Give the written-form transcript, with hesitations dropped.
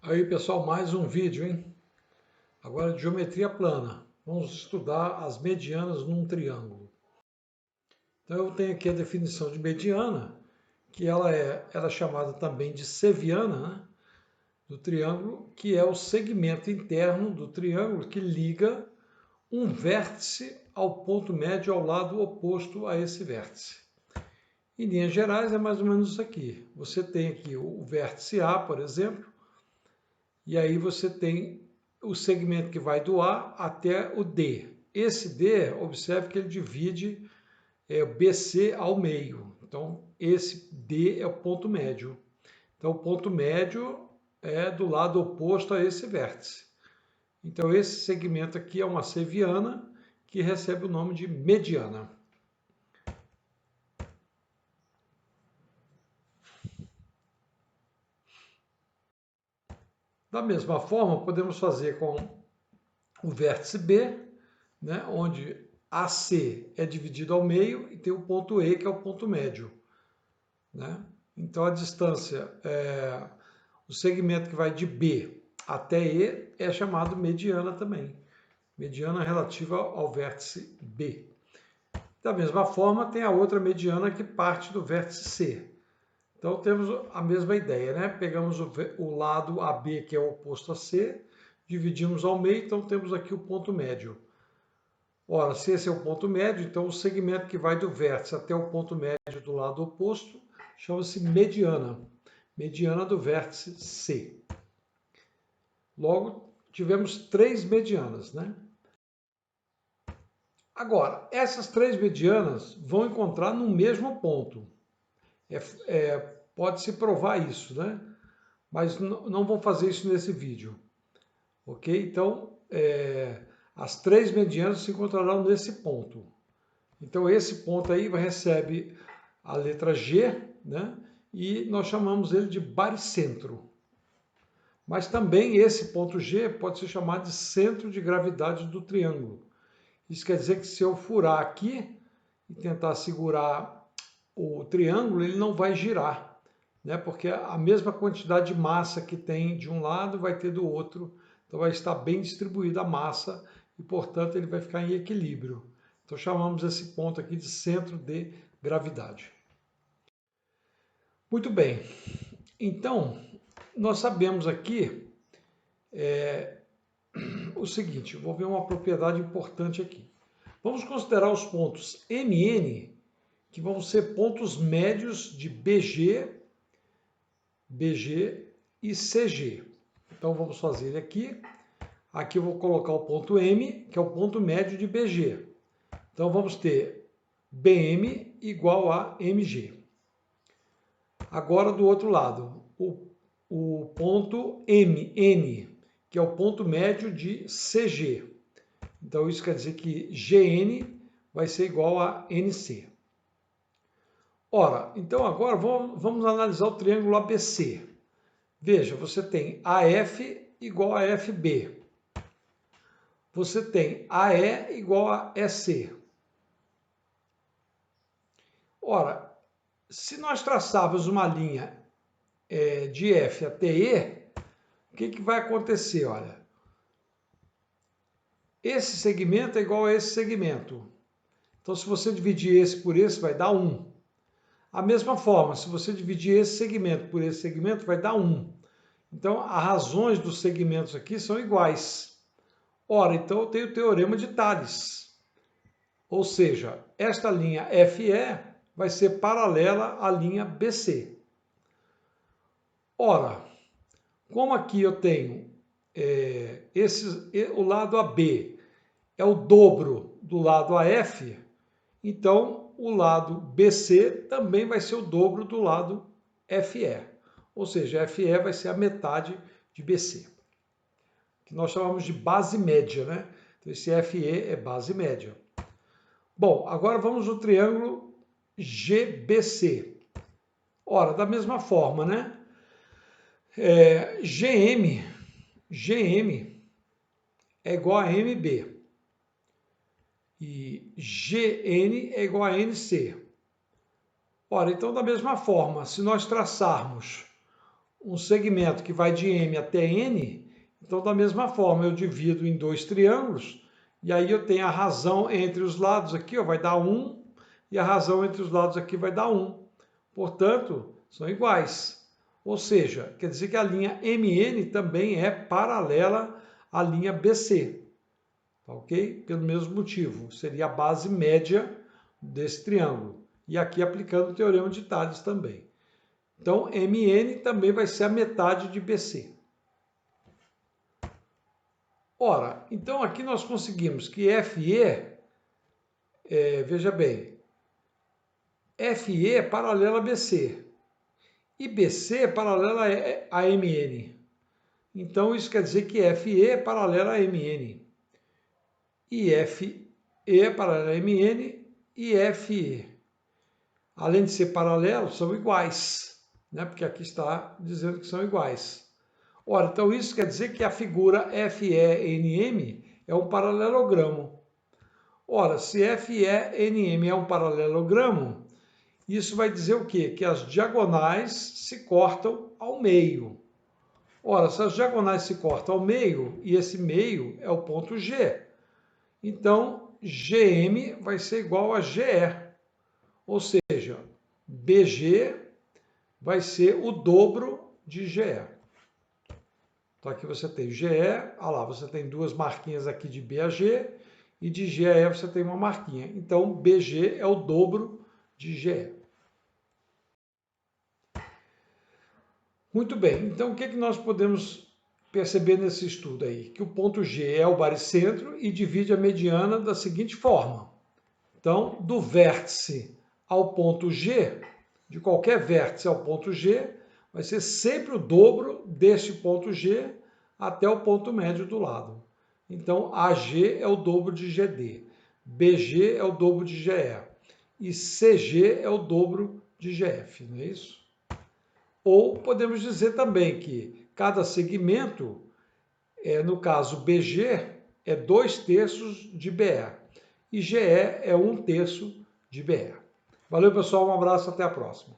Aí, pessoal, mais um vídeo, hein? Agora de geometria plana. Vamos estudar as medianas num triângulo. Então, eu tenho aqui a definição de mediana, que ela é chamada também de seviana, né, do triângulo, que é o segmento interno do triângulo que liga um vértice ao ponto médio ao lado oposto a esse vértice. Em linhas gerais, é mais ou menos isso aqui. Você tem aqui o vértice A, por exemplo, e aí você tem o segmento que vai do A até o D. Esse D, observe que ele divide o BC ao meio. Então, esse D é o ponto médio. Então, o ponto médio é do lado oposto a esse vértice. Então, esse segmento aqui é uma seviana que recebe o nome de mediana. Da mesma forma, podemos fazer com o vértice B, né, onde AC é dividido ao meio e tem o ponto E, que é o ponto médio. Né? Então, a distância, o segmento que vai de B até E é chamado mediana também. Mediana relativa ao vértice B. Da mesma forma, tem a outra mediana que parte do vértice C. Então, temos a mesma ideia, né? Pegamos o lado AB, que é o oposto a C, dividimos ao meio, então temos aqui o ponto médio. Ora, se esse é o ponto médio, então o segmento que vai do vértice até o ponto médio do lado oposto chama-se mediana. Mediana do vértice C. Logo, tivemos três medianas, né? Agora, essas três medianas vão encontrar no mesmo ponto. Pode-se provar isso, né? Mas não vou fazer isso nesse vídeo. Ok? Então, as três medianas se encontrarão nesse ponto. Então, esse ponto aí recebe a letra G, né? E nós chamamos ele de baricentro. Mas também esse ponto G pode ser chamado de centro de gravidade do triângulo. Isso quer dizer que se eu furar aqui e tentar segurar o triângulo, ele não vai girar, né? Porque a mesma quantidade de massa que tem de um lado vai ter do outro. Então vai estar bem distribuída a massa e, portanto, ele vai ficar em equilíbrio. Então chamamos esse ponto aqui de centro de gravidade. Muito bem. Então, nós sabemos aqui o seguinte, vou ver uma propriedade importante aqui. Vamos considerar os pontos MN, que vão ser pontos médios de BG, BG e CG. Então vamos fazer ele aqui. Aqui eu vou colocar o ponto M, que é o ponto médio de BG. Então vamos ter BM igual a MG. Agora do outro lado, o ponto MN, que é o ponto médio de CG. Então isso quer dizer que GN vai ser igual a NC. Ora, então agora vamos analisar o triângulo ABC. Veja, você tem AF igual a FB. Você tem AE igual a EC. Ora, se nós traçarmos uma linha de F até E, o que vai acontecer? Olha, esse segmento é igual a esse segmento. Então, se você dividir esse por esse, vai dar 1. A mesma forma, se você dividir esse segmento por esse segmento, vai dar 1. Então, as razões dos segmentos aqui são iguais. Ora, então eu tenho o teorema de Tales. Ou seja, esta linha FE vai ser paralela à linha BC. Ora, como aqui eu tenho o lado AB é o dobro do lado AF, então o lado BC também vai ser o dobro do lado FE. Ou seja, FE vai ser a metade de BC, que nós chamamos de base média, né? Então esse FE é base média. Bom, agora vamos no triângulo GBC. Ora, da mesma forma, né? GM é igual a MB e GN é igual a NC. Ora, então da mesma forma, se nós traçarmos um segmento que vai de M até N, então da mesma forma eu divido em dois triângulos, e aí eu tenho a razão entre os lados aqui, ó, vai dar 1, e a razão entre os lados aqui vai dar 1. Portanto, são iguais. Ou seja, quer dizer que a linha MN também é paralela à linha BC. Ok? Pelo mesmo motivo, seria a base média desse triângulo. E aqui aplicando o teorema de Tales também. Então, MN também vai ser a metade de BC. Ora, então aqui nós conseguimos que FE, veja bem, FE é paralela a BC e BC é paralela a MN. Então isso quer dizer que FE é paralela a MN e FE é paralela a MN e FE. Além de ser paralelos, são iguais, né? Porque aqui está dizendo que são iguais. Ora, então isso quer dizer que a figura FENM é um paralelogramo. Ora, se FENM é um paralelogramo, isso vai dizer o quê? Que as diagonais se cortam ao meio. Ora, se as diagonais se cortam ao meio, e esse meio é o ponto G, então GM vai ser igual a GE. Ou seja, BG vai ser o dobro de GE. Então aqui você tem GE, olha lá, você tem duas marquinhas aqui de B a G, e de G a E você tem uma marquinha. Então BG é o dobro de GE. Muito bem, então o que nós podemos perceber nesse estudo aí? Que o ponto G é o baricentro e divide a mediana da seguinte forma. Então, do vértice ao ponto G, de qualquer vértice ao ponto G, vai ser sempre o dobro deste ponto G até o ponto médio do lado. Então, AG é o dobro de GD, BG é o dobro de GE e CG é o dobro de GF, não é isso? Ou podemos dizer também que cada segmento, no caso BG, é 2/3 de BE e GE é 1/3 de BE. Valeu, pessoal, um abraço, até a próxima.